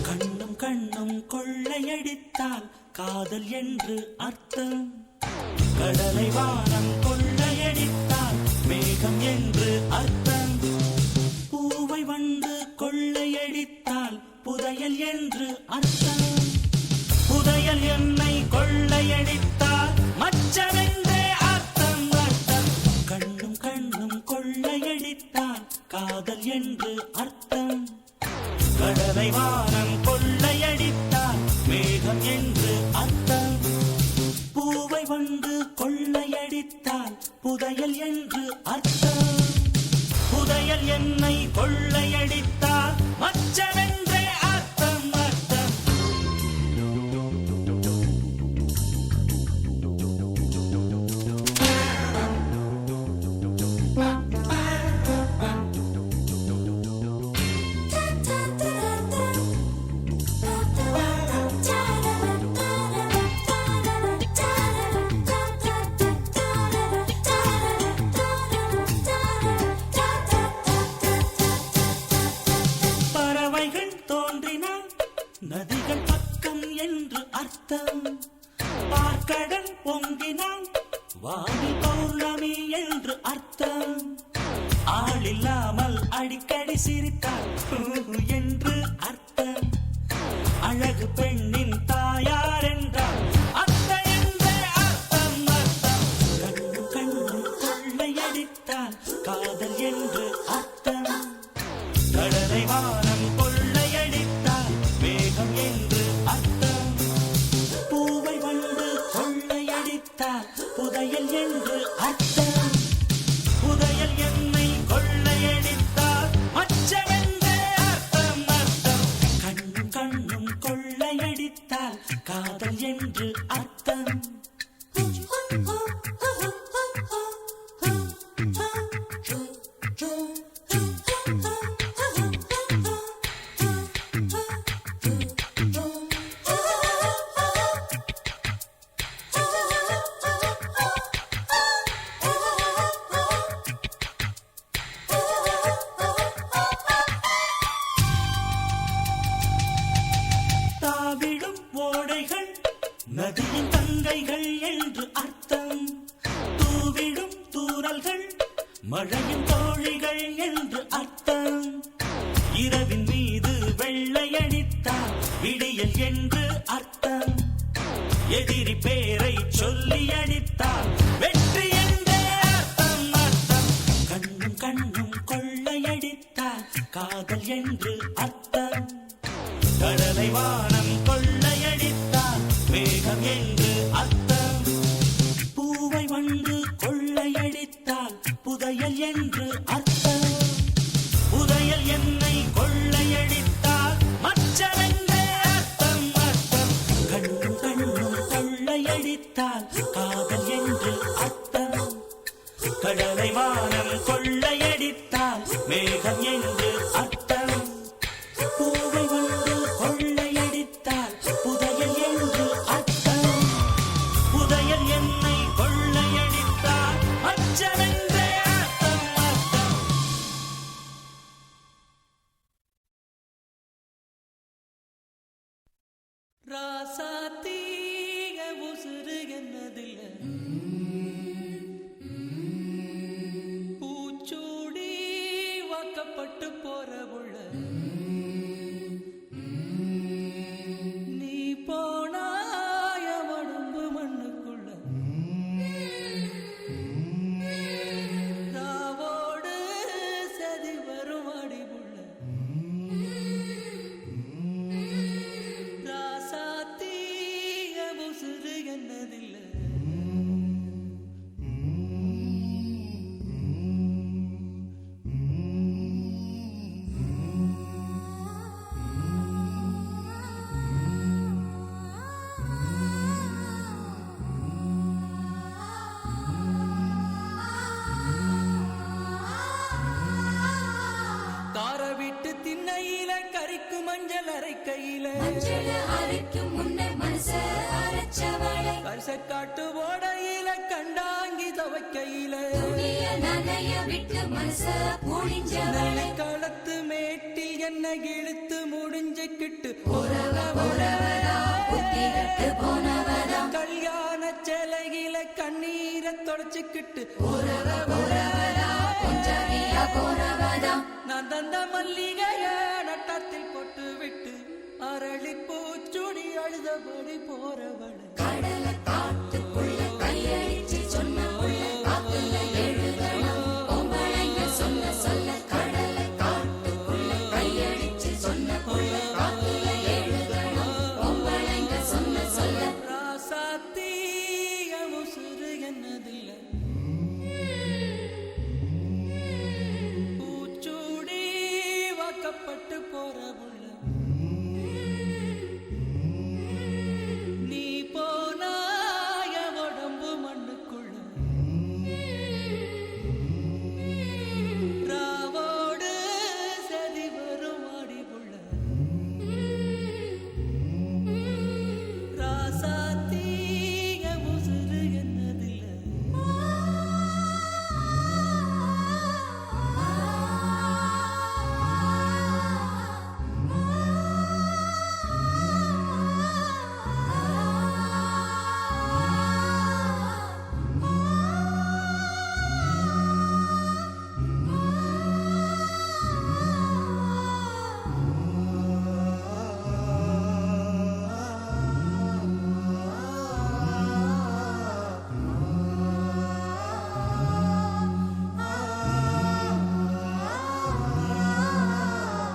கண்ணும் கண்ணும் கொள்ளையடித்தால் காதல் என்று அர்த்தம். கடலை வானம் கொள்ளையடித்தால் மேகம் என்று அர்த்தம். பூவை வந்து கொள்ளையடித்தால் புதையல் என்று அர்த்தம். புதையல் என்னை கொள்ளையடித்தால் மச்சமென்றே அர்த்தம் அர்த்தம். கண்ணும் கண்ணும் கொள்ளையடித்தால் காதல் என்று அர்த்தம். கடலை வானம் கொள்ளையடித்தால் மேகம் என்று அர்த்தம். பூவை வந்து கொள்ளையடித்தால் புதையல் என்று அர்த்தம். புதையல் என்னை கொள்ளையடித்தால் மச்சமென்றே அர்த்தம் அர்த்தம். நதிகள் பக்கம் என்று அர்த்தம். பார்க்கடல் பொங்கினால் வாணி பௌர்ணமி என்று அர்த்தம். ஆளில்லாமல் அடிக்கடி சிரித்தால் என்று அர்த்தம். அழகு பெண்ணின் தாயார் என்றால் அத்தை என்றே அர்த்தம் அர்த்தம். கண்ணு கண்ணு கொள்ளையடித்தால் காதல் என்று அர்த்தம். கடலை வானம் கொள்ளையடித்தால் மேகம் என்று அர்த்தம். பூவை வந்து கொள்ளையடித்தால் புதையல் என்று அர்த்தம். புதையல் என்னை கொள்ளையடித்தால் மச்சமென்றே அர்த்தம் அர்த்தம். கண்ணும் கண்ணும் கொள்ளையடித்தால் காதல் என்று அர்த்தம். தாவிடும் ஓடைகள் நதியின் தங்கைகள் என்று அர்த்தம். தூவிடும் தூறல்கள் மழையின் தோழிகள் என்று அர்த்தம். இரவின் மீது வெள்ளையடித்தால் விடியல் என்று அர்த்தம். எதிரி பேரை சொல்லி அடித்தால் வெற்றி என்றே அர்த்தம் அர்த்தம். கண்ணும் கண்ணும் கொள்ளையடித்தால் காதல் என்று அர்த்தம். கடலை வானம் கொள்ளையடித்தால் மேகம் என்று அர்த்தம். பூவை வந்து கொள்ளையடித்தால் புதையல் என்று அர்த்தம். புதையல் என்னை கொள்ளையடித்தால் மச்சமென்றே அர்த்தம் அர்த்தம். கண்ணும் கண்ணும் கொள்ளையடித்தால் காதல் என்று அர்த்தம். கடலை வானம் கொள்ளையடித்தால் மேகம் என்று அர்த்தம். பூவை வந்து கொள்ளையடித்தால் புதையல் என்று அர்த்தம். புதையல் என்னை கொள்ளையடித்தால் மச்சமென்றே அர்த்தம் அர்த்தம். ராசாத்தீக உசுறு என்னதில்லை பூச்சூடி வாக்கப்பட்டு போற உள்ள நீ போனாய உடம்பு மண்ணுக்குள்ள ராவோடு சதி வரும் அடிவுள்ள ராசாத்தீக உசுறு என்னதில்லை திண்ணையில கறிக்கு மஞ்சள் அரைக்கையில அரைக்கும் முன்ன மனச அரைச்சவளை வருஷ காட்டு ஓடையில கண்டாங்கி துவைக்கையில நனைய விட்டு மனச புழிஞ்சவளே களத்து மேட்டில் என்ன இழுத்து முடிஞ்சுக்கிட்டு போறவதா புத்தி கட்டு போனவதா கல்யாண சேலையில கண்ணீரை தொடச்சுக்கிட்டு போறவதா கொஞ்சறியா போறவதா நான் தந்த மல்லிகைய நட்டத்தில் போட்டு விட்டு அரளி பூச்சுடி அழுதபடி போறவள் கடல காட்டுக்குள்ள கையடிச்சு சொன்ன உள்ள காத்துல எழுதணும் பொம்பளைங்க சொல்ல சொல்ல கடல காட்டுக்குள்ள கையடிச்சு சொன்ன உள்ள காத்துல எழுதணும் பொம்பளைங்க சொல்ல சொல்ல ராசாத்திய உசுறு என்னதில்லை பூச்சூடி வாக்கப்பட்டு போறவுள்ள நீ போனாய உடம்பு மண்ணுக்குள்ள ராவோடு சதி வரும் ஆடிவுள்ள ராசாத்திய உசுறு என்னதில்லை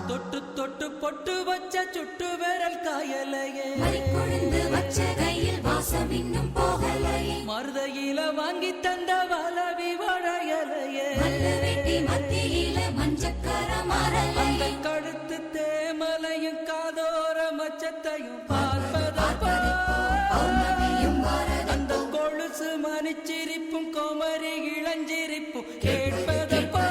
தொட்டு தொட்டு பொட்டு வச்ச சுட்டு விரல் காயலையே கொழுந்து வச்ச கையில் வாசம் இன்னும் போகலையே மருதையில வாங்கி தந்த வளவி வளையலையே மல்ல வெட்டி மத்தியில மஞ்சக்கர அந்த மரலையே கழுத்து தேமலையும் காதோர மச்சத்தையும் பார்ப்பதப்போ பௌர்ணமியும் அந்த வரதப்போ கொலுசு மணிச்சிரிப்பும் கோமரி இளஞ்சிரிப்பும் கேட்பதப்போ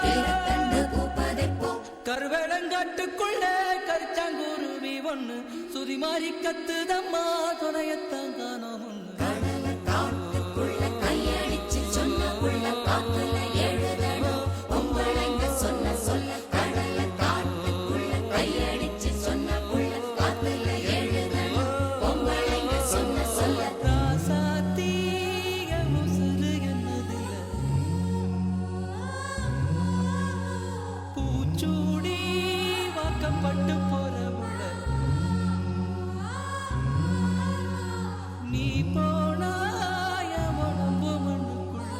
கீரத்தண்டு பூப்பதைப்போ கருவேலங்காட்டுக்குள்ள கரிச்சாங்குருவி ஒண்ணு சுதி மாறி கத்துதம்மா துணையத்தான் காணோம் ஒண்ணு கடல காட்டுக்குள்ள கையடிச்சு சொன்ன உள்ள காத்துல எழுதணும் பொம்பளைங்க சொல்ல சொல்ல கடல காட்டுக்குள்ள கையடிச்சு சொன்ன உள்ள காத்துல எழுதணும் பொம்பளைங்க சொல்ல சொல்ல ராசாத்திய உசுறு என்னதில்லை பூச்சூடி வாக்கப்பட்டு போறவுள்ள நீ போனாய உடம்பு மண்ணுக்குள்ள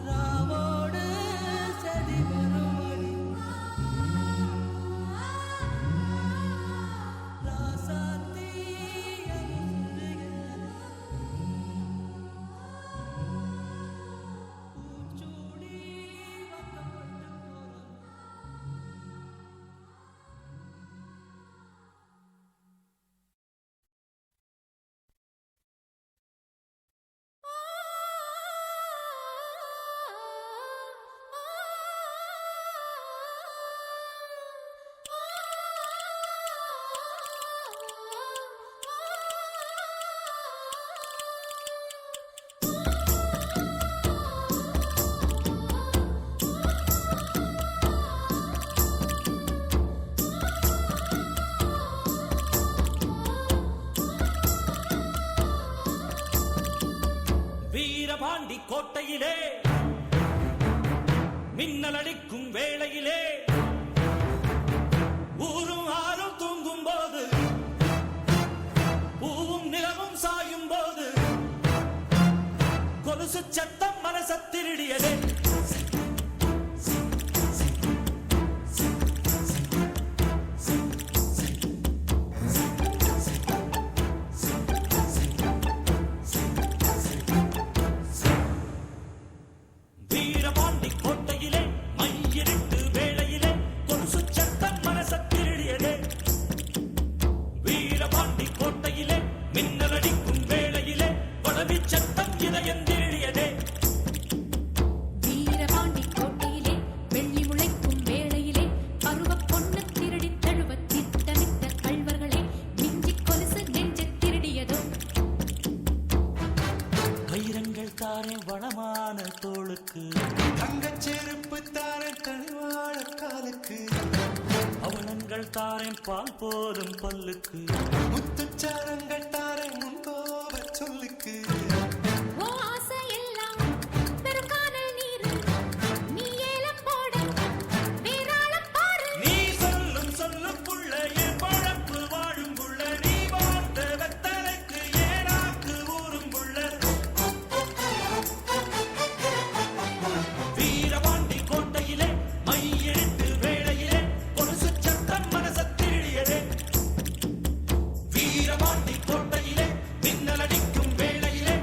ராவோடு சதி வருமடி ராசாத்திய உசுறு என்னதில்லை பூச்சூடி வாக்கப்பட்டு போறவுள்ள வீரபாண்டி கோட்டையிலே மின்னல் அடிக்கும் வேளையிலே ஊரும் ஆறும் தூங்கும் போது பூவும் நிலவும் சாயும் போது கொலுசு சத்தம் மனச திருடியதே வீரபாண்டி கோட்டையிலே மையிருட்டு வேளையிலே கொலுசு சத்தம் மனச திருடியதே வீரபாண்டி கோட்டையிலே மின்னல் அடிக்கும் வேளையிலே வடவி சத்தம் இதயம் திருடியதே வீர முத்துச்சரங்கள் தாரேன் பால் போதும் பல்லுக்கு முத்துச்சாரங்கள் தாரை முன் கோப சொல்லுக்கு ஓ ஆசையெல்லாம் பெருங்கானல் நீரு. நீ ஏலம் போட வேறாளம் பாரு. நீ சொல்லும் சொல்லும் புள்ள என் பழப்பு வாழும் புள்ள நீ வாழ்ந்த வெத்தலைக்கு ஏனாக்கு ஊரும் புள்ள வீரபாண்டி கோட்டையிலே மையெழுத்து வேளையிலே கொலுசு சத்தம் மனசத்திருடியதே வீரபாண்டி கோட்டையிலே மின்னலடிக்கும் வேளையிலே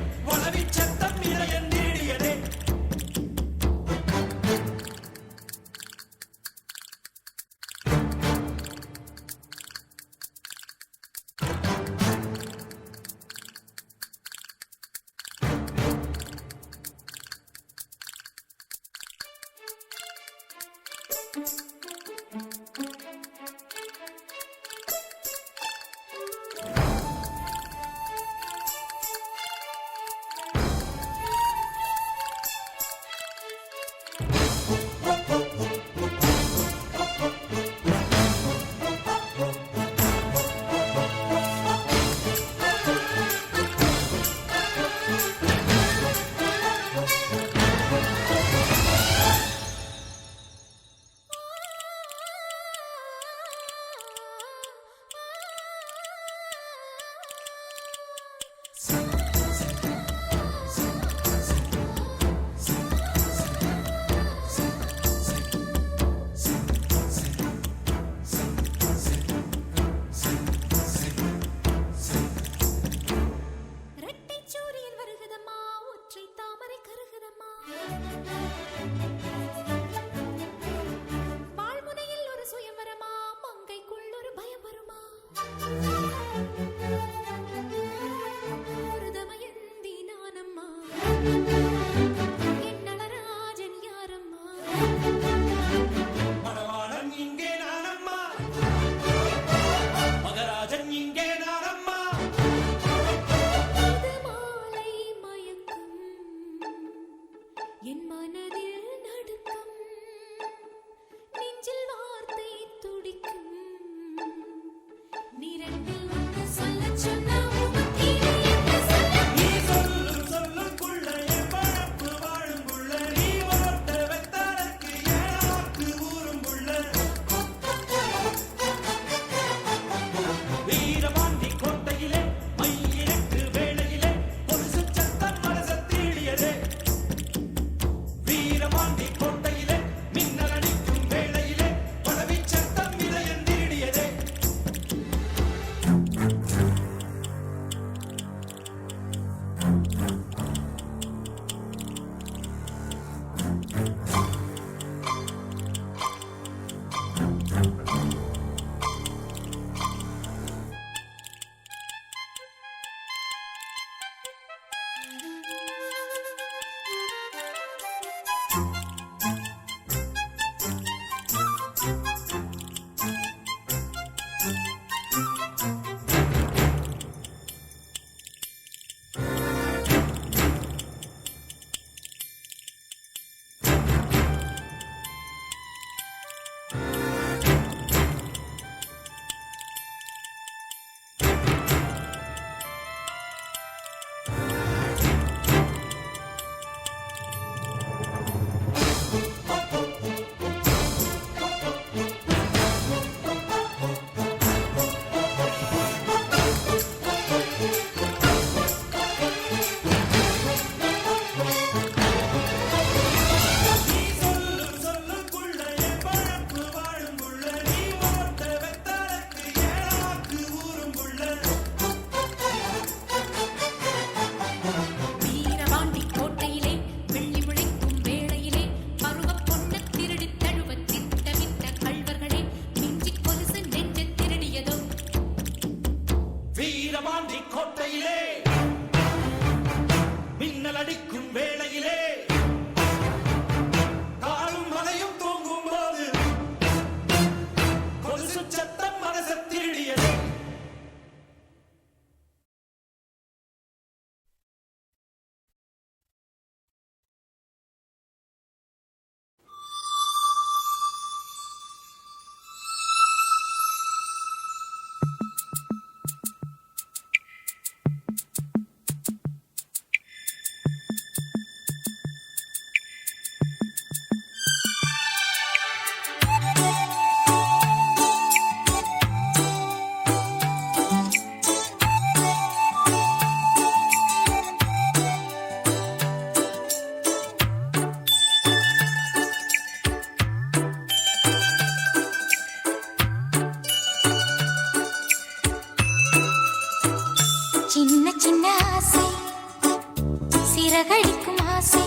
சிறகடிக்கும் ஆசை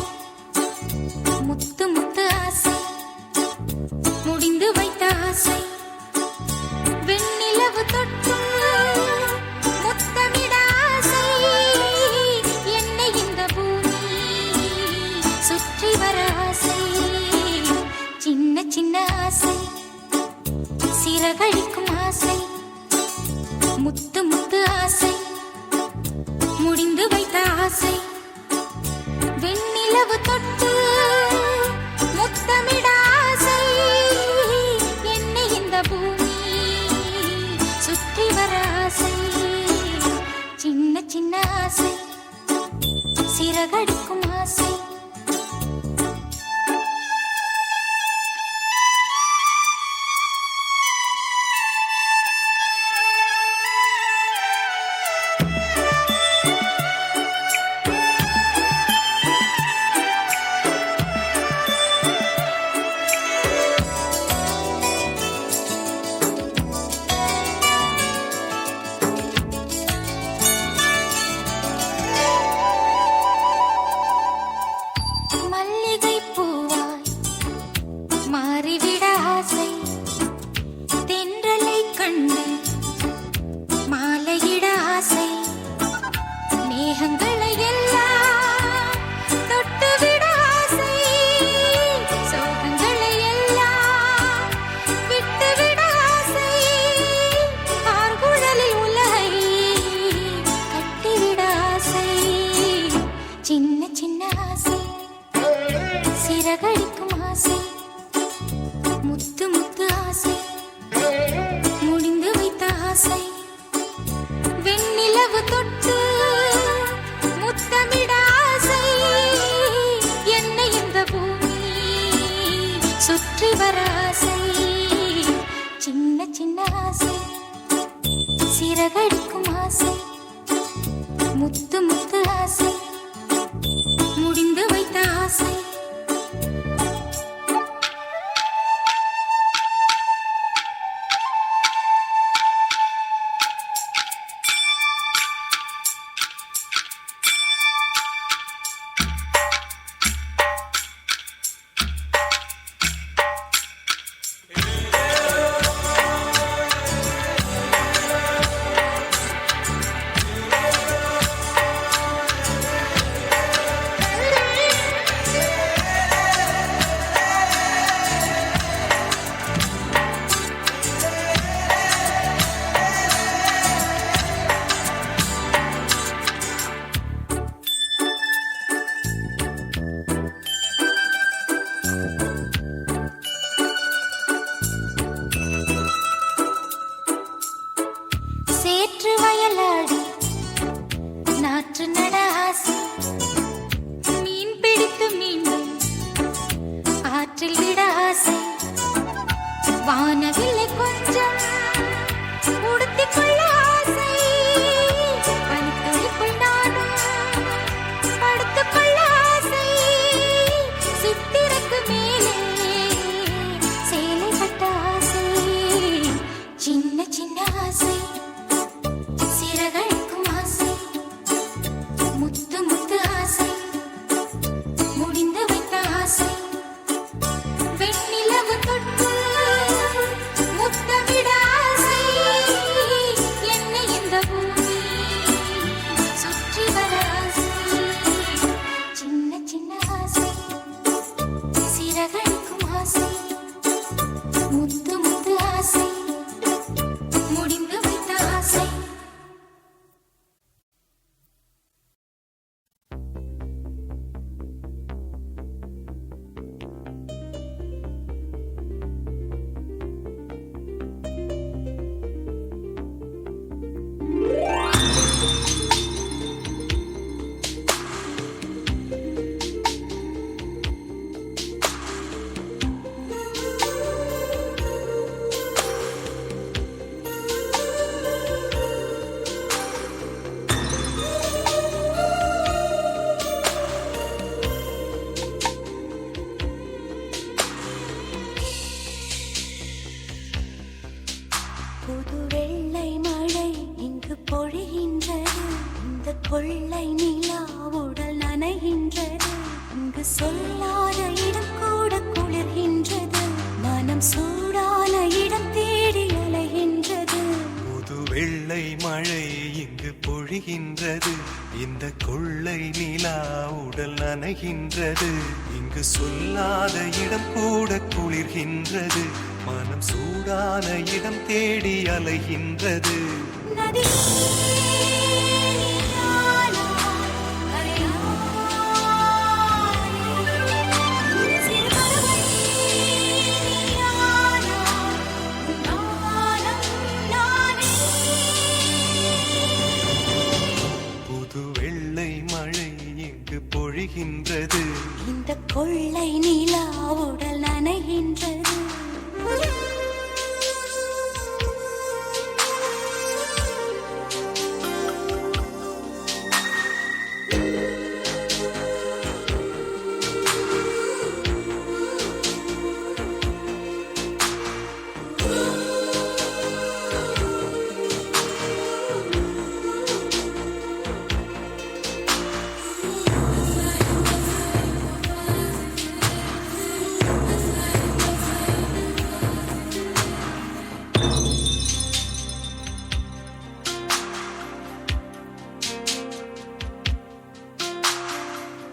முத்து முத்து ஆசை முடிந்து வைத்த ஆசை வெண்ணிலவு தொட்டு முத்தமிட ஆசை என்னை இந்த பூமி சுற்றி வர ஆசை சின்ன சின்ன ஆசை சிறகடிக்கும் ஆசை முத்து முத்து ஆசை முடிந்து வைத்த ஆசை வெண்ணிலவு தொட்டு முத்தமிட ஆசை என்னை இந்த பூமி சுற்றி வர ஆசை சின்ன சின்ன ஆசை சிறகடிக்கும் ஆசை சிறகடிக்கும் ஆசை முத்து முத்து ஆசை முடிந்து வைத்த ஆசை வெண்ணிலவு தொட்டு முத்தமிட ஆசை என்னை இந்த பூமி சுற்றி வர ஆசை சின்ன சின்ன ஆசை சிறகடிக்கும் ஆசை முத்து முத்து ஆசை முடிந்து வைத்த ஆசை சேற்று வயலாடி நாற்று நட ஆசை மீன் பிடித்து மீண்டும் ஆற்றில் விட ஆசை வானவில்லை கொஞ்சம் உடுத்திக் கொள்ள ஆசை பனித்துளிக்குள் நானும் படுத்துக் கொள்ள ஆசை சித்திரக்கு மேலே சேலை கட்ட ஆசை சின்ன சின்ன ஆசை சிறகடிக்கும் ஆசை முத்து முத்து ஆசை முடிந்து வைத்த ஆசை வெண்ணிலவு தொட்டு முத்தமிட ஆசை என்னை இந்த பூமி சுற்றி வர ஆசை சின்ன சின்ன ஆசை சிறகடிக்கும் ஆசை முத்து முத்து ஆசை முடிந்து வைத்த ஆசை புது வெள்ளை மழை இங்கு பொழிகின்றது இந்த கொள்ளை நிலா உடல் நனை நனைகின்றது. இங்கு சொல்லாத இடம் கூட குளிர்கின்றது. மனம் சூடான இடம் தேடி அலைகின்றது. புது வெள்ளை மழை இங்கு பொழிகின்றது. இந்த கொள்ளை நிலா உடல் நனைகின்றது. இங்கு சொல்லாத இடம் கூட குளிர்கின்றது. மனம் சூடான இடம் தேடி அலைகின்றது. நதி புது வெள்ளை மழை இங்கு பொழிகின்றது. இந்த கொள்ளை நிலா உடல் நனைகின்றது.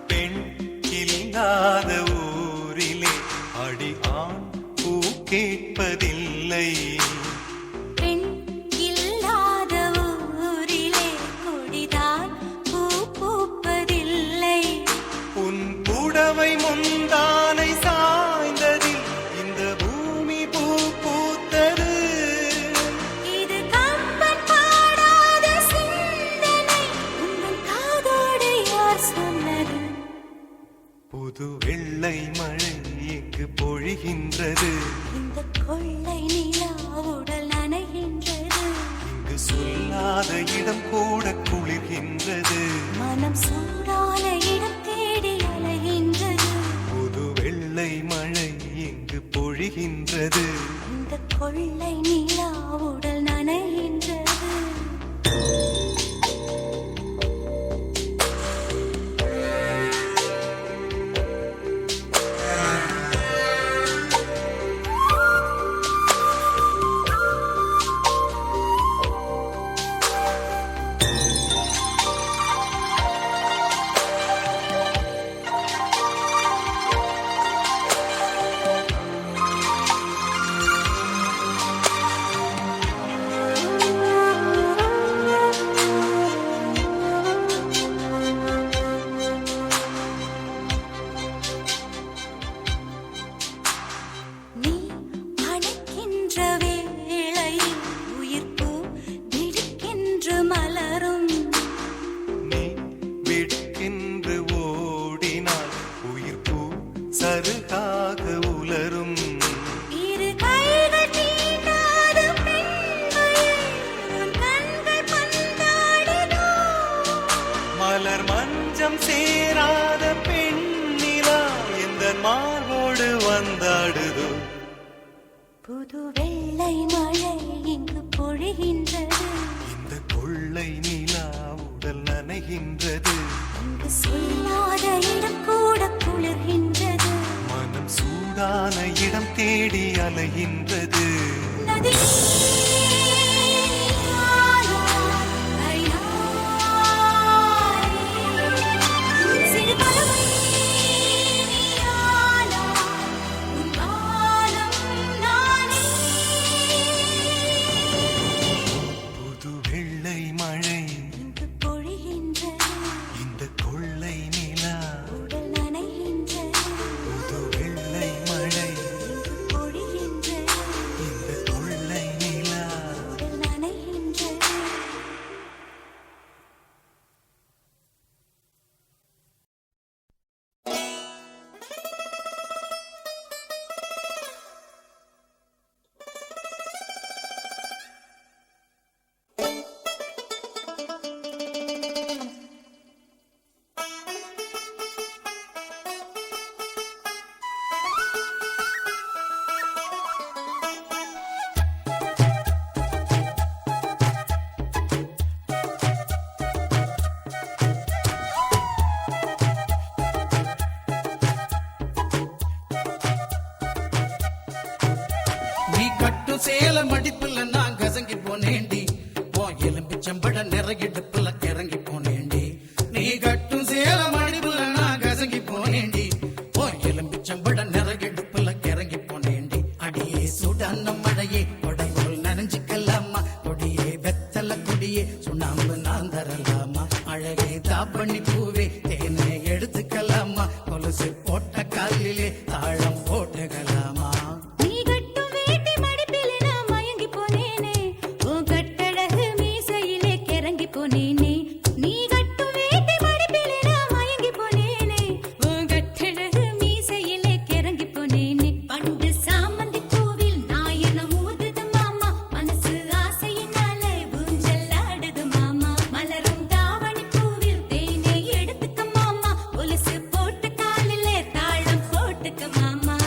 பெண் இல்லாத ஊரிலே அடி ஆண் பூ கேட்பதில்லை. பெண் இல்லாத ஊரிலே கொடிதான் பூ பூப்பதில்லை. உன் புடவை முந்தானை சாய்ந்ததில் இந்த பூமி பூ பூத்தது. இது கம்பன் பாடாத சிந்தனை. உங்கள் காதோடு யார் சொன்னது? புது வெள்ளை மழை இங்கு பொழிகின்றது. இந்த கொள்ளை நிலா உடல் நனைகின்றது. இங்கு சொல்லாத இடம் கூட குளிர்கின்றது. மனம் சூடான இடம் தேடி அலைகின்றது. புது வெள்ளை மழை இங்கு பொழிகின்றது. இந்த கொள்ளை நிலா உடல் நனைகின்றது. நீ அணைக்கின்ற வேளையில் உயிர்ப்பு திடுக்கென்று மலரும். நீ விடுக்கென்று ஓடினால் உயிர் பூ சருகாக உலரும். இரு கைகள் தீண்டாத பெண்மையை உன் கண்கள் பந்தாடுதோ? மலர் மஞ்சம் சேராத பெண்ணிலா எந்த மார்போடு வந்தாடுதோ. புது வெள்ளை மழை இங்கு பொழிகின்றது. இந்த கொள்ளை நிலா உடல் நனைகின்றது. இங்கு சொல்லாத இடம் கூட குளிர்கின்றது. மனம் சூடான இடம் தேடி அலைகின்றது. நதி புது வெள்ளை மழை இங்கு பொழிகின்றது. இந்த கொள்ளை நிலா. உடல் நனைகின்றது. புது வெள்ளை மழை இங்கு பொழிகின்றது. இந்த கொள்ளை நிலா. சேல மடிப்புல நான் கசங்கி போனேண்டி ஓ எலும்பிச்சம்பட நிறையிடுப்புல கிறங்கி போனேண்டி நீ கட்டும் சேல மடிப்புல நான் கசங்கி போனேண்டி ஓ எலும்பிச்சம்பட நிறையிடுப்புல கிறங்கி போனேண்டி அடியே சுடான மழையே கொடைபோல் நனைஞ்சுக்கலாமா கொடியே வெத்தல கொடியே சுண்ணாம்பு நான் தரலாமா அழகே தாப்பண்ணி பூவே தேனை எடுத்துக்கலாமா கொலுசு போட்ட காலிலே தாழம் போட்டுக்கலாமா நீ கட்டும் வேட்டி மடிப்பிலே நான் மயங்கி போனேனே உன் கட்டழகு மீசையிலே கிறங்கி போனேனே நீ கட்டும் வேட்டி மடிப்பிலே நான் மயங்கி போனேனே உன் கட்டழகு மீசையிலே கிறங்கி போனேனே பண்டு சாமந்தி பூவில் நாயன ஊதுது மாமா மனசு ஆசையினால ஊஞ்சல் ஆடுது மாமா மலரும் தாவணி பூவில் தேனை எடுத்துக்க மாமா கொலுசு போட்டு காலிலே தாளம் போட்டுக்க மாமா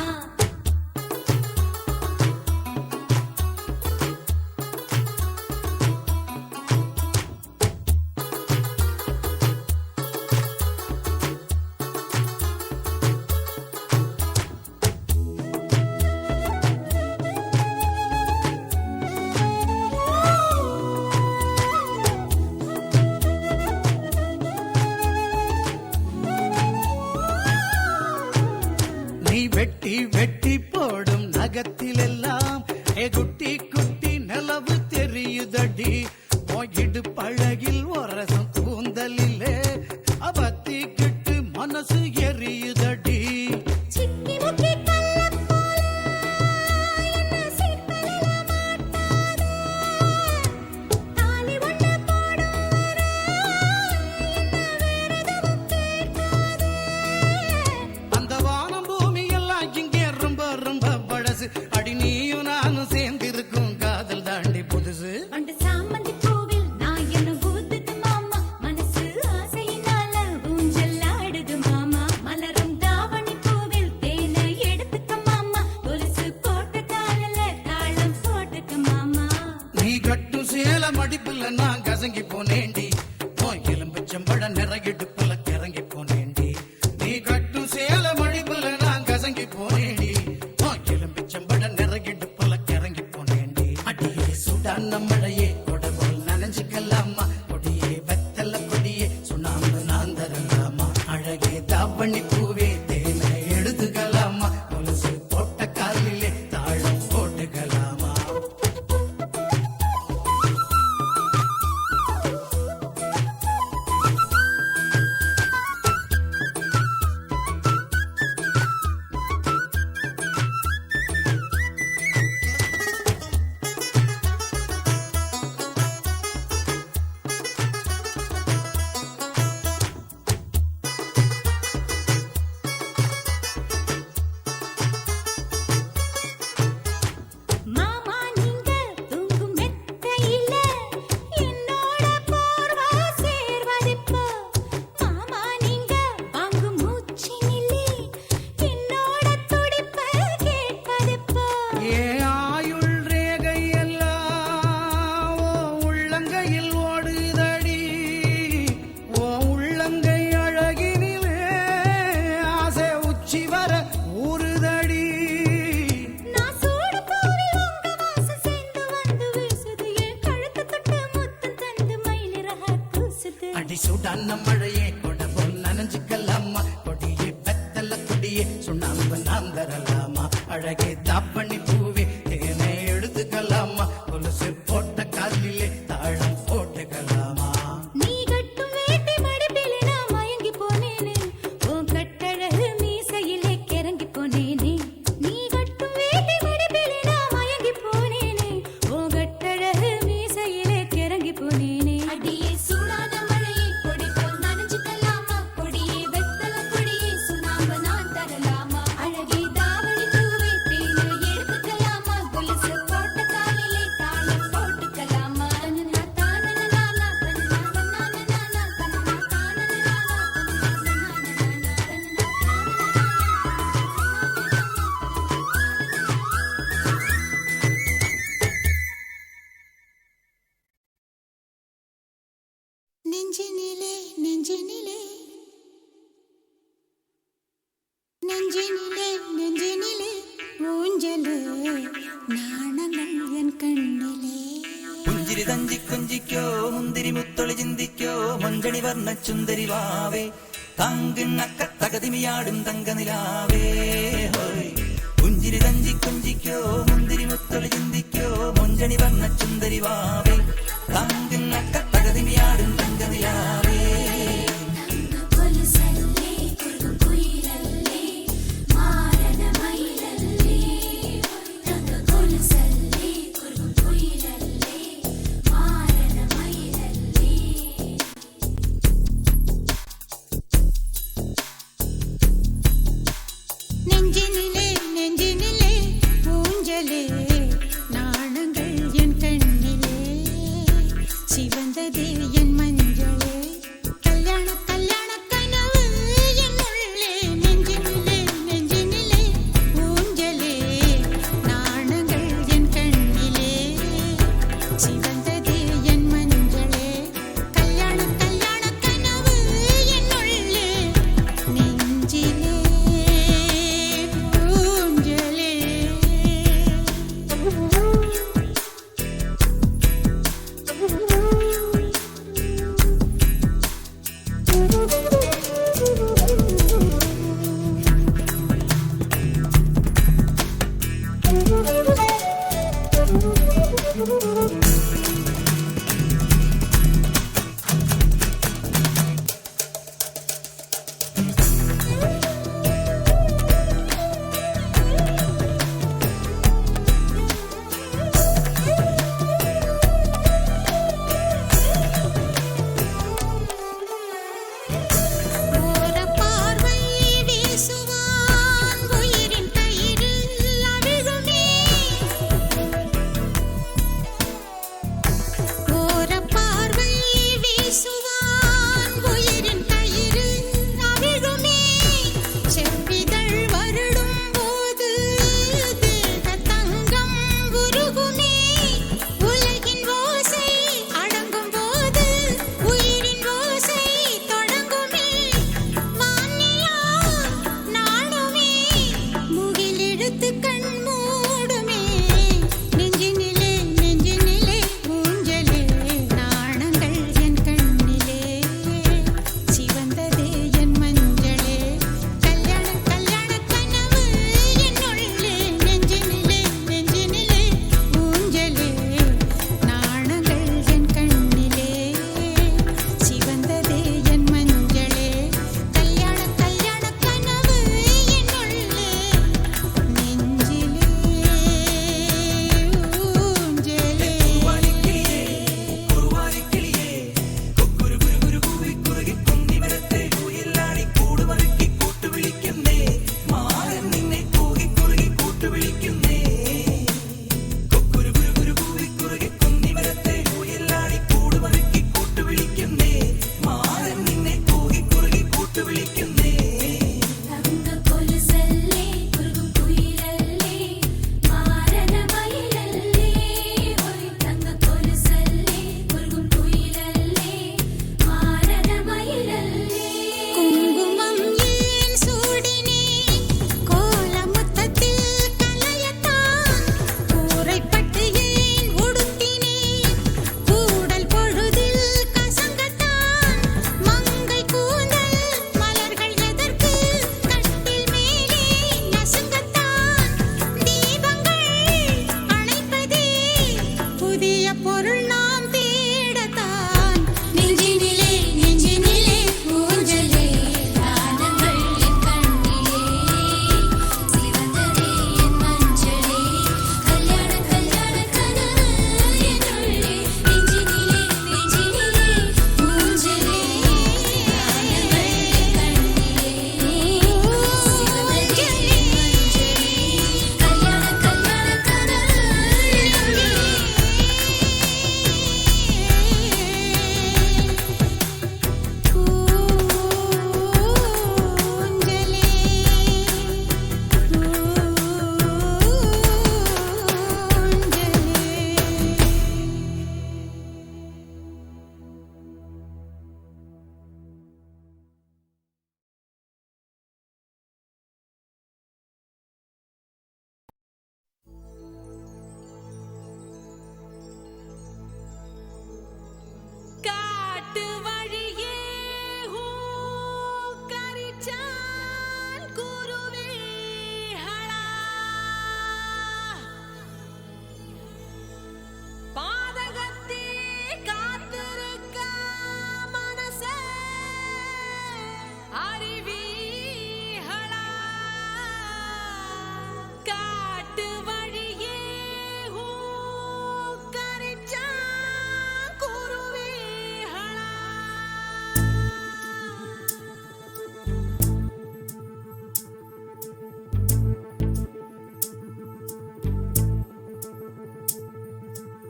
நீ வெட்டி வெட்டி போடும் நகத்திலெல்லாம் குட்டி குட்டி நிலவு தெரியுதடி போயிடு பழகில் ஒரசம் கூந்தலிலே அவத்திக்கிட்டு மனசு எரியுதடி சிக்கி முக்கி கள்ளப் போல என்ன சிப்பலில மாட்டாத தாலி ஒண்ணு போடும் வர என்ன வேறெதுவும் கேட்காத அந்த வானம் பூமி எல்லாம் இங்கே ரொம்ப ரொம்ப பழசு அடி நீயும் நானும் சேர்ந்திருக்கும் காதல் தாண்டி புதுசு பண்டு சாமந்தி பூவில் நாயன ஊதுது மாமா மனசு ஆசையினால ஊஞ்சல் ஆடுது மாமா மலரும் தாவணி பூவில் தேனை எடுத்துக்க மாமா கொலுசு போட்ட காலில தாளம் போட்டுக்க மாமா நீ கட்டும் சேல மடிப்புல நான் கசங்கி போனேண்டி ஓ எலும்பிச்சம்பழ நிறையிடுப்புல கிறங்கி போனேண்டி நீ கட்டும் சேல மடிப்புல நான் கசங்கி போனேண்டி ஓ எலும்பிச்சம்பழ நிறையிடுப்புல கிறங்கி போனேண்டி அடியே சுடான மழையே கொடைபோல் நனைஞ்சுக்கலாமா கொடியே வெத்தல கொடியே சுண்ணாம்பு நான் தரலாமா அழகே தாவணி பூவே தேனை எடுத்துக்கலாமா கொலுசு போட்ட காலிலே தாழம் போட்டுக்கலாமா மாமா நீங்க தூங்கும் மெத்தையில என்னோட போர்வை சேர்வதெப்போ மாமா நீங்க வாங்கும் மூச்சினிலே என்னோட துடிப்பு கேட்பதெப்போ ஏ ஆயுள் ரேகை எல்லாம் ஓ உள்ளங்கையில் ஓடுதடி ஓ உள்ளங்கை அழகினிலே ஆசை உச்சி வர ஊறுதடி நான் சூடு பூவில் உங்க வாசம் சேர்ந்து வந்து வீசுது என் கழுத்து தொட்டு முத்தம் தந்து மயிலிறக கூசுது அடி சுடான மழையே கொடை போல் நனைஞ்சுக்கலாமா கொடியே வெத்தல கொடியே சுண்ணாம்பு நாம் தரலாமா அழகே தாப்பண்ணி பூவே தேனை எடுத்துக்கலாமா கொலுசு போட்ட காலிலே தாழம் போட்டுக்கலாமா நீ கட்டும் வேட்டி மடிப்பிலே நான் மயங்கி போனேனே உன் கட்டழகு மீசையிலே கிறங்கி போனேனே நீ கட்டும் வேட்டி மடிப்பிலே நான் மயங்கி போனேனே உன் கட்டழகு மீசையிலே கிறங்கி போனேனே அடியே சூடான மழையே கொடி போல் நனைஞ்சுக்கலாமா கொடியே வெத்தல கொடியே சுண்ணாம்பு நான் தரலாமா அழகே தாவணி பூவே தேனை எடுத்து പുഞ്ചിരി തഞ്ചി കൊഞ്ചിക്കോ മുന്തിരി മുത്തൊളി ചിന്തിക്കോ മഞ്ചണി വർണ്ണ ചുന്ദരി വാവേ തങ്കിണ്ണക്ക തകതിമിയാടും തങ്കനിലാവേ ഹോയ് പുഞ്ചിരി തഞ്ചി കൊഞ്ചിക്കോ മുന്തിരി മുത്തൊളി ചിന്തിക്കോ മഞ്ചണി വർണ്ണ ചുന്ദരി വാവേ തങ്കിണ്ണക്ക തകതിമിയാടും തങ്കനിലാവേ நெஞ்சினிலே நெஞ்சினிலே ஊஞ்சலே நாணங்கள் என் கண்ணிலே சிவந்ததே என் மஞ்சளே கல்யாண கல்யாண கனவு என் உள்ளே நெஞ்சினிலே நெஞ்சினிலே ஊஞ்சலே நாணங்கள் என் கண்ணிலே சிவந்ததே என் மஞ்சளே கல்யாண கல்யாண கனவு என் உள்ளே நெஞ்சிலே ஊஞ்சலே ஓர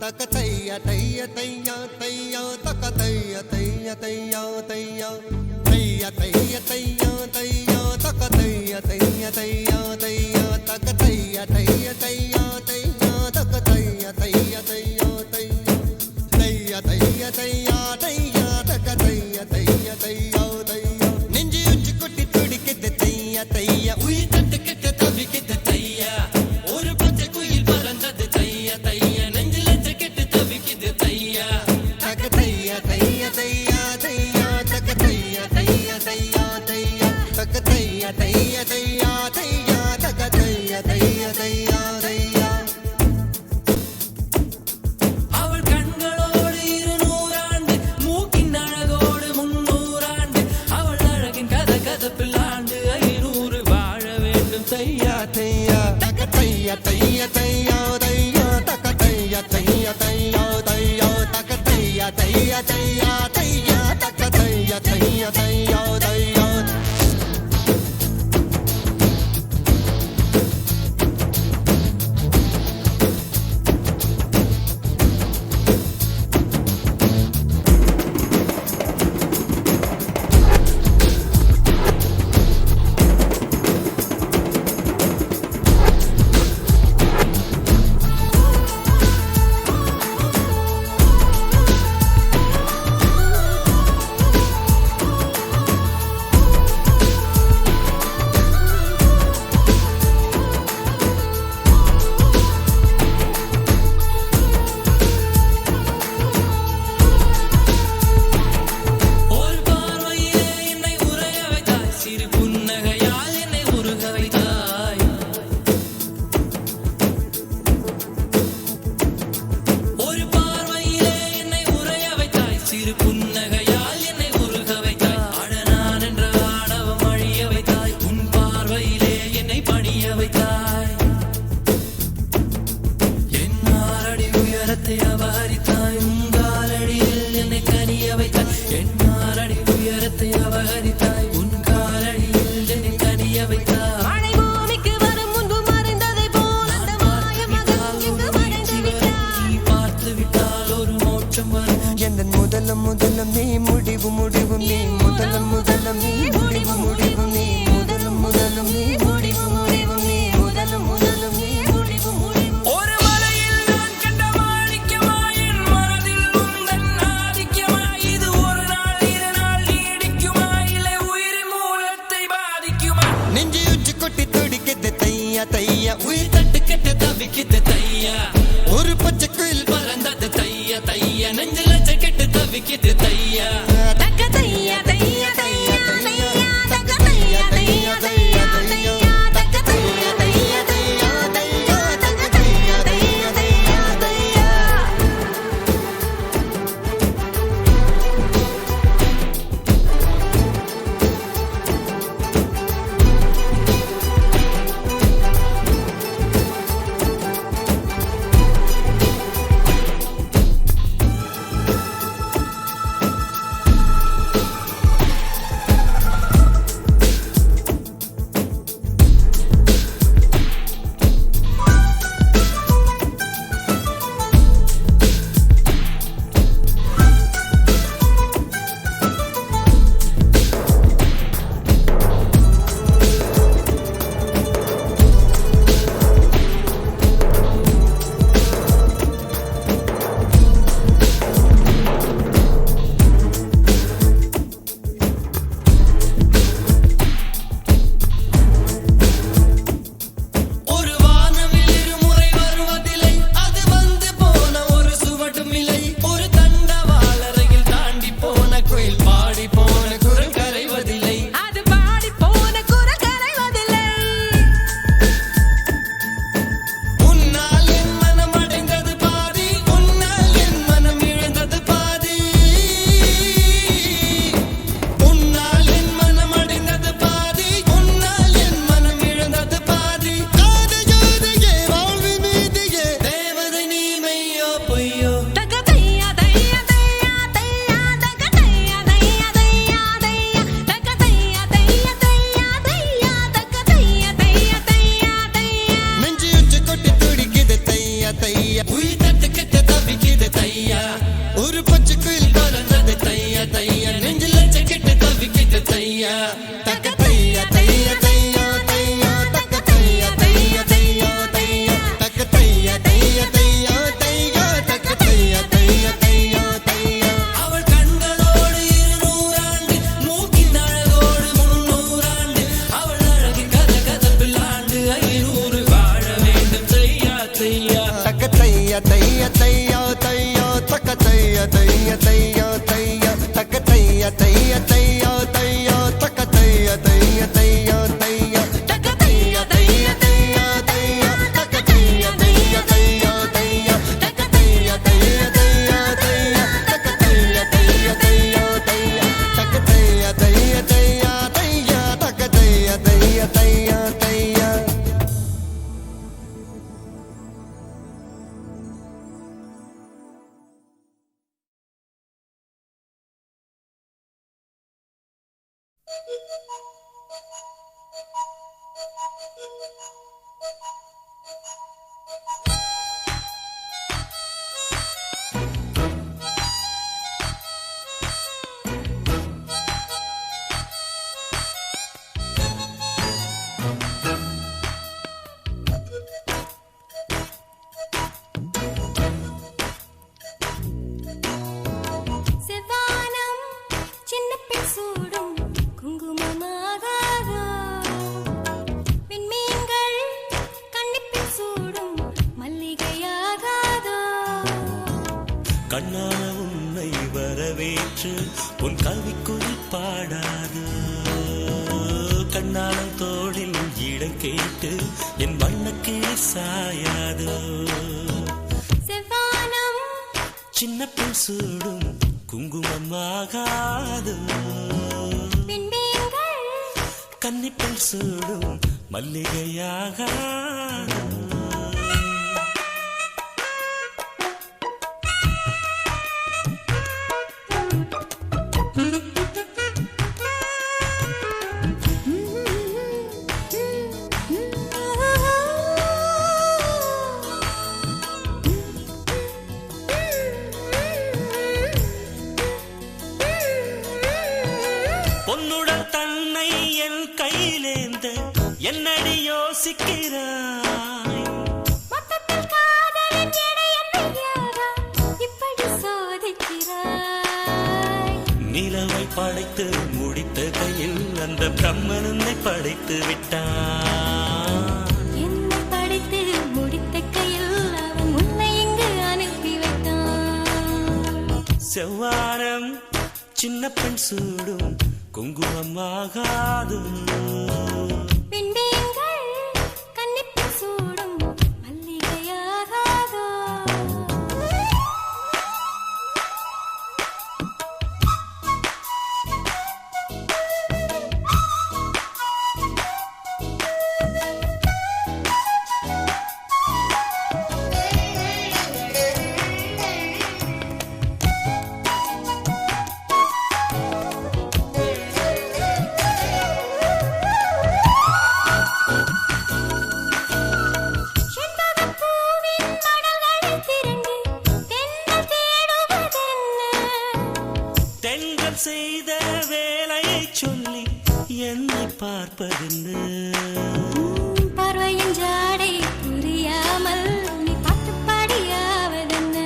தக்க தையா தையா தையா தையா தக்க தையா தையா தையா தையா தையா தையா தையா தையா தக்க தையா தையா தையா தையா தக்க தையா தையா தையா தையா தக்க தையா தையா தையா தையா தையா தையா தையா தையா தக்க தையா தையா தையா தையா நெஞ்சு உச்சி கொட்டி துடிக்குது தையா தையா உயிர் தட்டு கெட்டு தவிக்குது தையா ஒரு பச்சை குயில் பறந்தது தையா தையா நெஞ்சில கெட்டு தவிக்குது தையா தக்க தையா தையா தையா தையா தக்க தையா தையா தையா தையா தக்க தையா தையா தையா தையா தக்க தையா தையா தையா தையா அவள் கண்களோடு 200 ஆண்டு மூக்கின் அழகோடு 300 ஆண்டு அவள் அழகின் கதப்பில் ஆண்டு 500 வாழ வேண்டும் தையா தையா தக்க தையா தையா தையா தையா தக்க தையா தையா தையா தையா தக்க தையா தையா தையா தையா தக்க தையா தையா தையா தையா ஒரு பார்வையிலே என்னை உறைய வைத்தாய் சிறு புன்னகையால் என்னை உருக வைத்தாய் ஒரு பார்வையிலே என்னை உறைய வைத்தாய் சிறு புன்னகையால் என்னை உருக வைத்தாய் அழனான் என்ற ஆணவம் அழிய வைத்தாய் உன் பார்வையிலே என்னை பணிய வைத்தாய் என் ஆறடி உயரத்தை அபகரித்தாய் உன் காலடியில் என்னை கனிய வைத்தாய் என் ஆறடி உயரத்தை அபகரித்தாய் உன் காலடியில் என்னை கனிய வைத்தாய் மழை பூமிக்கு வரும் முன்பு மறைந்ததைப் போல் அந்த மாய மகன் இங்கு மறைந்து விட்டான். நீ பார்த்து விட்டால் ஒரு மோட்சம் வரும் எந்த முதலம் முதலம் நீ முடிவு முடிவு நீ முதலம் முதலம் நீ முடிவு முடிவு நீ முதலம் முதலம் நீ முடிவு முடிவு நீ முதலம் முதலம் நீ முடிவு முடிவு ஒரு மலையில் நான் கண்ட மாணிக்கமாய் என் மனதில் உந்தன் ஆதிக்கமாய் இது ஒரு நாள் 2 நாள் நீடிக்குமா இல்லை உயிரின் மூலத்தை பாதிக்குமா நெஞ்சு உச்சி கொட்டி துடிக்குது தையா தையா உயிர் தட்டு கெட்டு தவிக்குது தையா ஒரு பச்சை குயில் பறந்தது தையா தையா நெஞ்சில கெட்டு தவிக்குது தையா தக்க தையா தையா தையா தையா தக்க தையா தையா தையா தையா தக்க தையா தையா தையா தையா தக்க தையா தையா தையா தையா தக்க தையா தையா தையா தையா தக்க தையா தையா தையா தையா தக்க தையா தையா தையா தையா தக்க தையா தையா தையா தையா. அவள் கண்களோடு 200 ஆண்டு மூக்கின் அழகோடு 300 ஆண்டு அவள் அழகின் கதப்பில் ஆண்டு 500 வாழ வேண்டும் தையா தையா தக்க தையா தையா தையா தையா தக்க தையா தையா தையா தையா தக்க தையா தையா தையா தையா தக்க தையா தையா தையா தையா தக்க தையா தையா தையா தையா தக்க தையா தையா தையா தையா தக்க தையா தையா தையா தையா தக்க தையா தையா தையா தையா தக்க தையா தையா தையா தையா தக்க தையா தையா தையா தையா. செவ்வானம் சின்ன பெண் சூடும் குங்குமமாகாதோ விண்மீன்கள் கன்னிப்பெண் சூடும் மல்லிகையாகாதோ கண்ணான உன்னை வரவேற்று உன் கவிக்குயில் பாடாது கண்ணான தோளில் இடம் கேட்டு என் வண்ணக்கிளி சாயாது செவ்வானம் சின்ன பெண் சூடும் குங்குமமாகாது விண்மீன்கள் கன்னிப்பெண் சூடும் மல்லிகையாகாது பொன்னுடன் தன்னை என் கையிலேந்த என்னடி யோசிக்கிறாய் மொத்தத்தில் காதலின் எடை என்னையாரா இப்படி சோதிக்கிறாய் நிலவை படைத்து முடித்த கையில் அந்த பிரம்மன் உன்னை படைத்து விட்டான் என்னை படைத்து முடித்த கையில் அவன் உன்னை இங்கு அனுப்பி வைத்தான் செவ்வானம் சின்ன பெண் சூடும் குங்குமமாகாது விண்மீன்கள் கன்னிப்பெண் சூடும் மல்லிகையாகாதோ செண்பகப்பூவின் மடல்களைத் திரண்டு தென்றல் தேடுவதென்ன? தென்றல் செய்த வேலையை சொல்லி என்னை பார்ப்பதென்ன பார்வையின் ஜாடை புரியாமல் நீ பாட்டு பாடியாவதென்ன?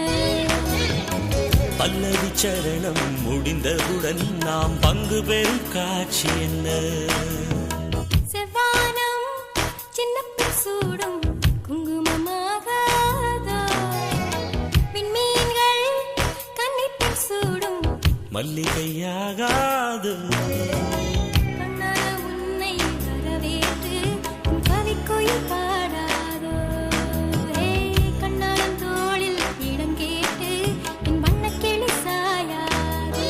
பல்லவி சரணம் முடிந்தவுடன் நாம் பங்கு பெறும் காட்சி என்ன செவ்வானம் சின்ன பெண் சூடும் குங்குமமாகாதோ விண்மீன்கள் கன்னிப்பெண் சூடும் மல்லிகையாகாது கண்ணால உன்னை வரவேற்று உன் கவிக்குயில் பாடாதோ கண்ணாளன் தோளில் இடம் கேட்டு என் வண்ணக்கிளி சாயாது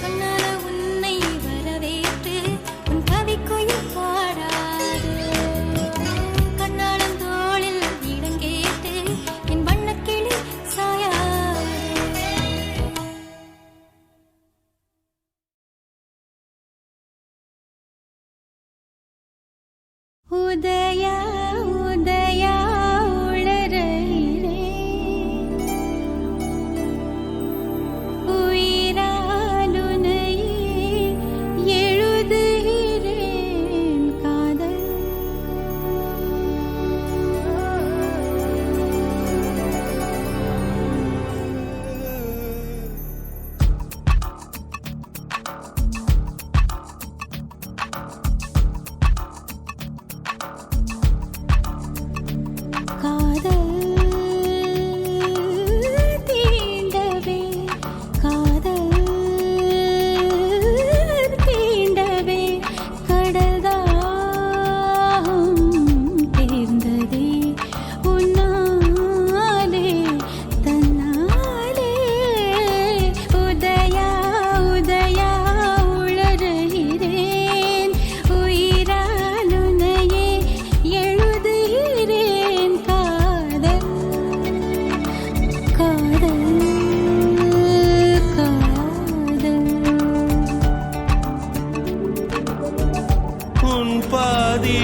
கண்ணால உன்னை வரவேற்று உன் கவிக்குயில் பாடாதோ கண்ணாளன் தோளில் இடம் கேட்டு என் வண்ணக்கிளி சாயாது. உதயா உதயா உளரையிலே உயிராலுனையே எழு பாதி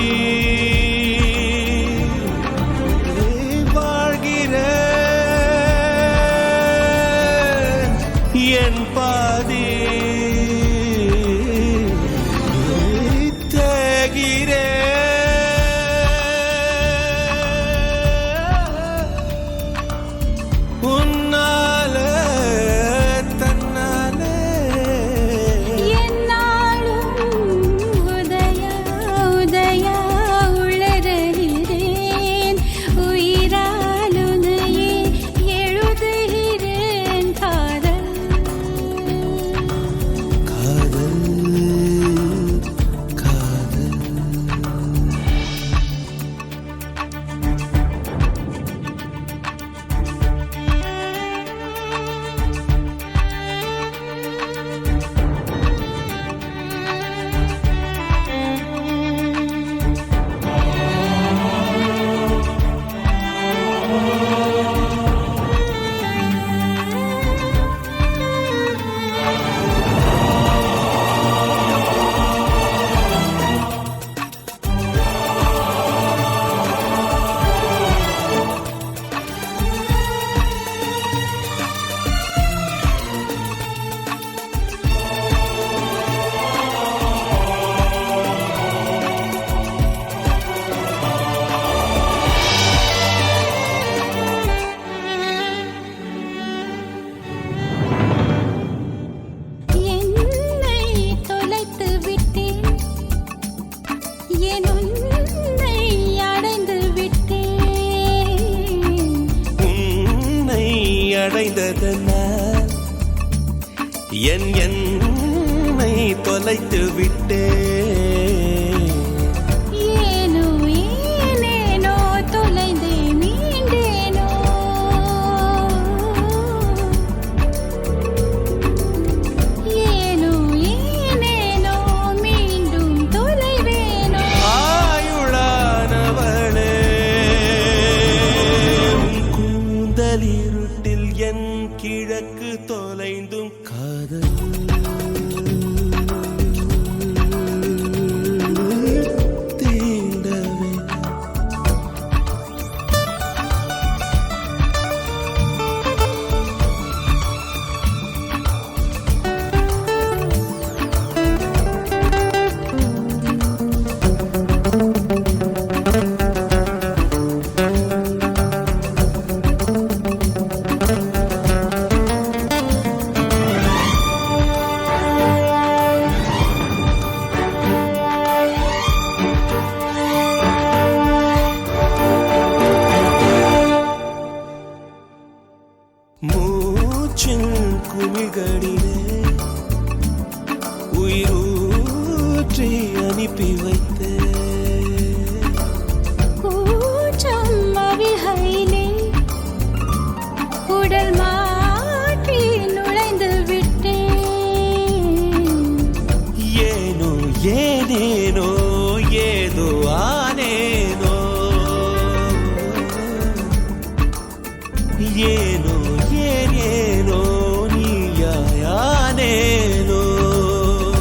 வாழ்கிறேன் என் பாதி அடைந்ததனால் என்னை தொலைத்து விட்டேன் ஏனோ ஏனேனோ தொலைந்து மீண்டேனோ ஏனோ ஏனேனோ மீண்டும் தொலைவேனோ ஆயுளானவளே கூந்தலிருட்டில் என் கிழக்கு தொலைந்தும் காதல் தீண்டவே மூச்சின் குமிழ்களிலே உயிரூற்றி அனுப்பி வைத்தே கூச்சம் அவிகையிலே உடல் மாற்றி நுழைந்து விட்டேன் ஏனோ ஏனேனோ ஏதோ ஆனேனோ ஏனோ ஏனேனோ நீயாயானேனோ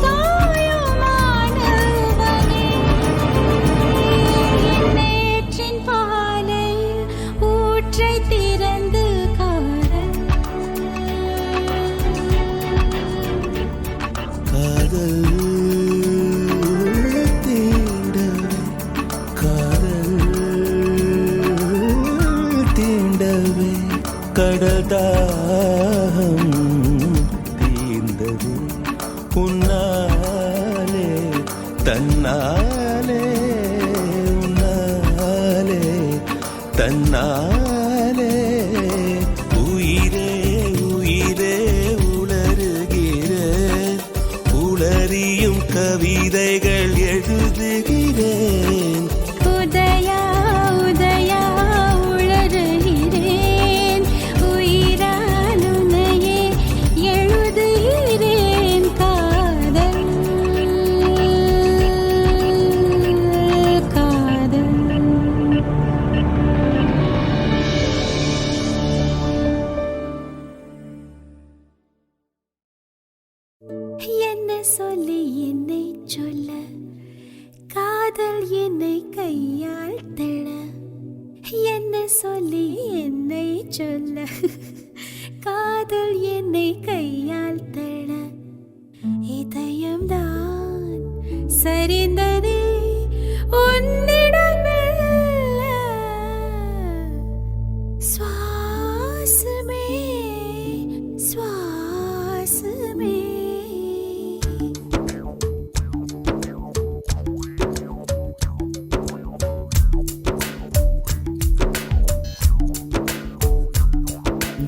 தாயுமானவனே நேற்றின் பாலை ஊற்றை திறந்து காதல் தீண்டவே காதல் தீண்டவே கடதாகம் தீர்ந்தது உன்னாலே தன்னாலே உன்னாலே தன்னாலே உயிரே உயிரே உளறுகிறேன் உளறியும் கவிதைகள் எழுதுகிறேன் உதயா உதயா உளறுகிறேன் உயிரால் உன்னையே எழுதுகிறேன் காதல் காதல் என்ன சொல்லி என்னை சொல்ல காதல் என்னை கையால் தள என்ன சொல்லி என்னை சொல்ல காதல் என்னை கையால் தள இதயம்தான் சரிந்ததே உன்னிடம் மெல்ல. சுவாசமே சுவாசமே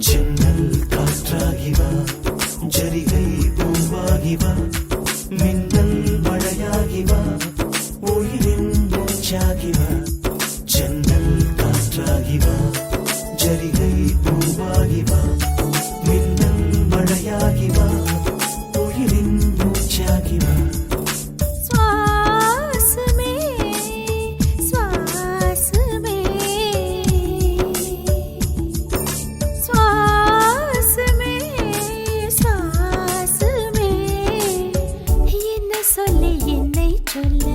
ஜன்னல் காற்றாகி வா, ஜரிகை பூவாகி வா, மின்னல் மழையாகி வா, உயிரின் மூச்சாகி வா. ஜன்னல் காற்றாகி வா, ஜரிகை பூவாகி வா, மின்னல் மழையாகி வா, உயிரின் மூச்சாகி வா. சுவாசமே சுவாசமே சுவாசமே சுவாசமே என்ன சொல்ல என்னை சொல்ல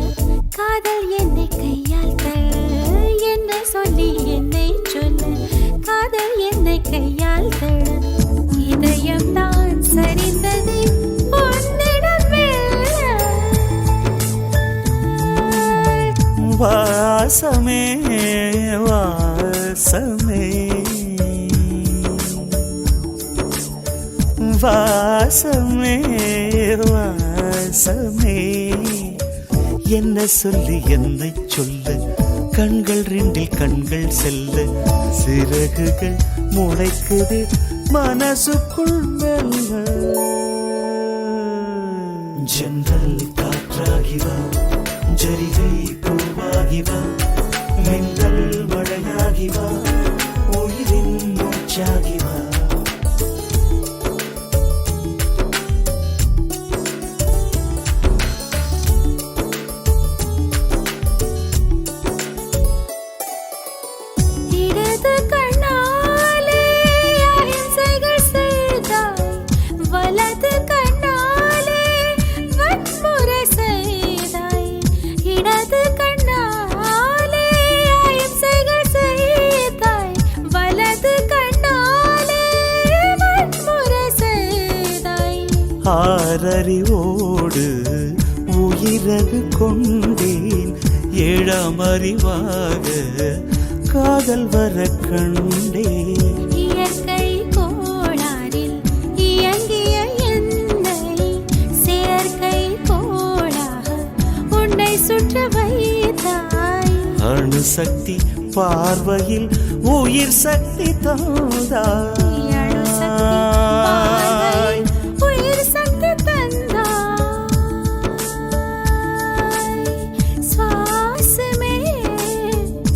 காதல் என்னை கையால் தள்ள என்ன சொல்லி என்னை சொல்ல காதல் என்னை கையால் தள்ள இதயம் தான் சரிந்தது உன்னிடம் மெல்ல. வாசமே வாசமே வாசமே வாசமே என்ன சொல்லி என்னை சொல்ல கண்கள் ரெண்டில் கண்கள் செல்ல சிறகுகள் முளைக்குது மனசுக்குள் மெல்ல. ஜன்னல் காற்றாகி வா, ஜரிகை பூவாகி வா, மின்னல் மழையாகி வா, உயிரின் மூச்சாகி வா. இடது கண்ணாலே அகிம்சைகள் செய்தாய் வலது கண்ணாலே வன்முறை செய்தாய் இடது கண்ணாலே அகிம்சைகள் செய்தாய் வலது கண்ணாலே வன்முறை செய்தாய். ஆறறிவோடு உயிரது கொண்டேன், ஏழாம் அறிவாக காதல் வர கண்டேன். இயற்கை கோளாறில் இயங்கிய என்னை செயற்கை கோளாக உன்னை சுற்ற வைத்தாய். அணுசக்தி பார்வையில் உயிர் சக்தி தந்தாய். அணுசக்தி பார்வையில் உயிர் சக்தி தந்தாய். சுவாசமே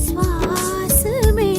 சுவாசமே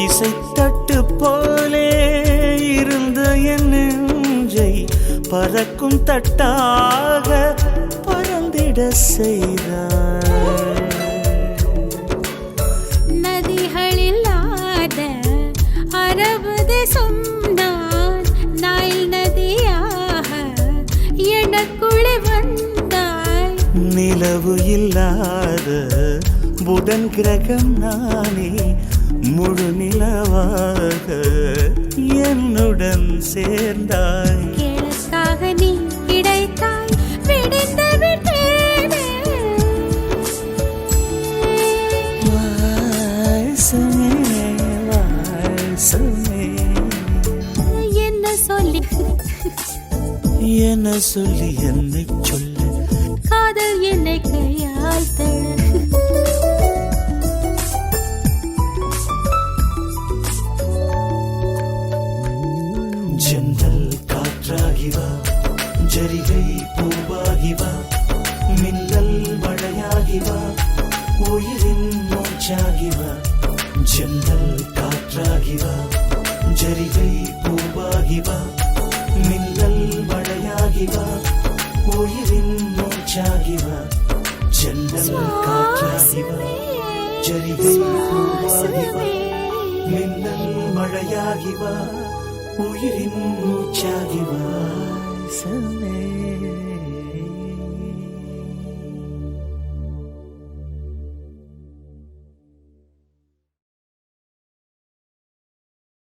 இசைத்தட்டு போலே இருந்த என் நெஞ்சை பறக்கும் தட்டாக பறந்திட செய்தாய். நதிகளில்லாத அரபு தேசம் நான் நைல் நதியாக எனக்குள்ளே வந்தாய். நிலவு இல்லாத புதன் கிரகம் நானே முழு நிலவாக என்னுடன் சேர்ந்தாய். கிழக்காக நீ கிடைத்தாய் விடிந்து விட்டேனே. வாசமே வாசமே என்ன சொல்லி என்ன சொல்லி என்னை சொல்ல காதல் என்னை கையால் தள்ள. ஜன்னல் காற்றாகி வா ஜரிகை பூவாகி வா மின்னல் மழையாகி வா உயிரின் மூச்சாகி வா ஜன்னல் காற்றாகி வா ஜரிகை பூவாகி வா மின்னல் மழையாகி வா உயிரின் மூச்சாகி வா ஜன்னல் காற்றாகி வா ஜரிகை பூவாகி வா மின்னல் மழையாகி வா உயிரின் மூச்சாகி வா